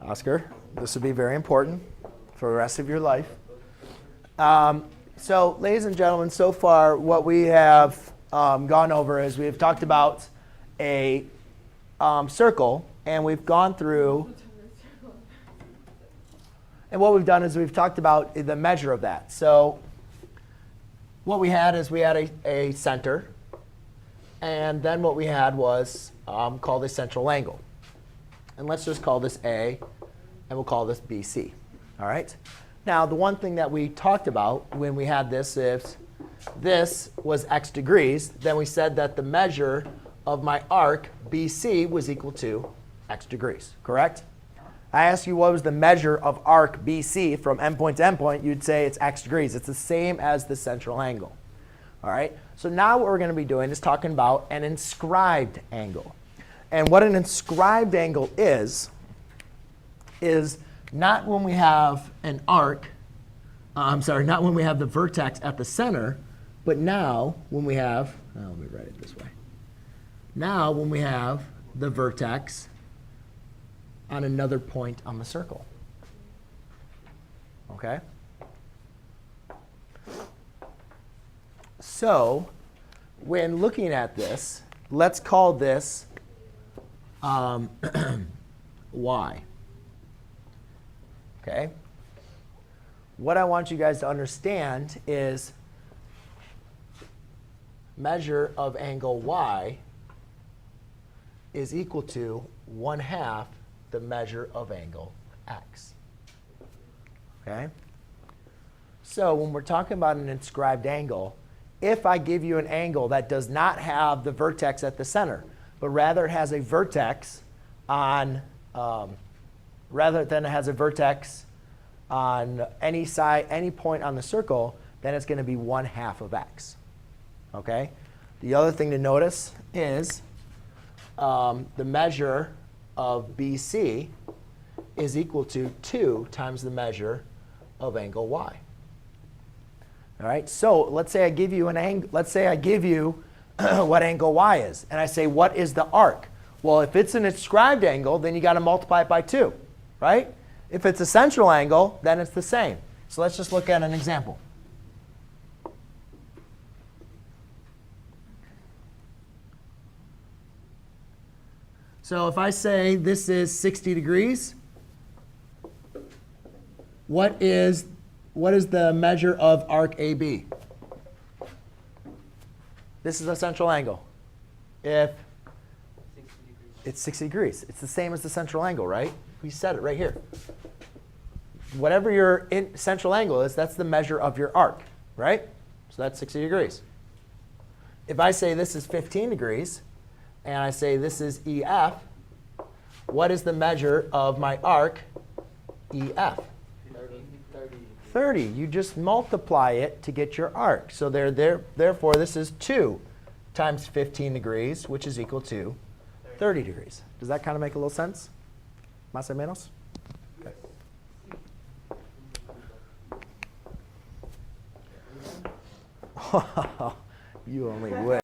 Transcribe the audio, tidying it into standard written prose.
Oscar, this would be very important for the rest of your life. So, ladies and gentlemen, so far what we have gone over is we've talked about a circle, and we've gone through, and what we've done is we've talked about the measure of that. So what we had is we had a center, and then what we had was called a central angle. And let's just call this A, and we'll call this BC. All right? Now, the one thing that we talked about when we had this is this was x degrees. Then we said that the measure of my arc, BC, was equal to x degrees. Correct? I asked you what was the measure of arc BC from endpoint to endpoint. You'd say it's x degrees. It's the same as the central angle. All right? So now what we're going to be doing is talking about an inscribed angle. And what an inscribed angle is not when we have an arc, not when we have the vertex at the center, but now when we have, let me write it this way. Now when we have the vertex on another point on the circle. Okay? So when looking at this, let's call this y. Okay? What I want you guys to understand is measure of angle y is equal to 1/2 the measure of angle x. Okay? So when we're talking about an inscribed angle, if I give you an angle that does not have the vertex at the center, but rather it has a vertex on, rather than it has a vertex on any side, any point on the circle, then it's going to be 1/2 of x. Okay? The other thing to notice is the measure of BC is equal to 2 times the measure of angle y. All right? So let's say I give you an angle. Let's say I give you what angle y is, and I say, what is the arc? Well, if it's an inscribed angle, then you got to multiply it by 2, right? If it's a central angle, then it's the same. So let's just look at an example. So if I say this is 60 degrees, what is the measure of arc AB? This is a central angle. If it's 60 degrees, it's the same as the central angle, right? We said it right here. Whatever your central angle is, that's the measure of your arc, right? So that's 60 degrees. If I say this is 15 degrees, and I say this is EF, what is the measure of my arc, EF? 30. You just multiply it to get your arc. So therefore, this is 2 times 15 degrees, which is equal to 30 degrees. Does that kind of make a little sense? Más o menos? Okay. You only wish.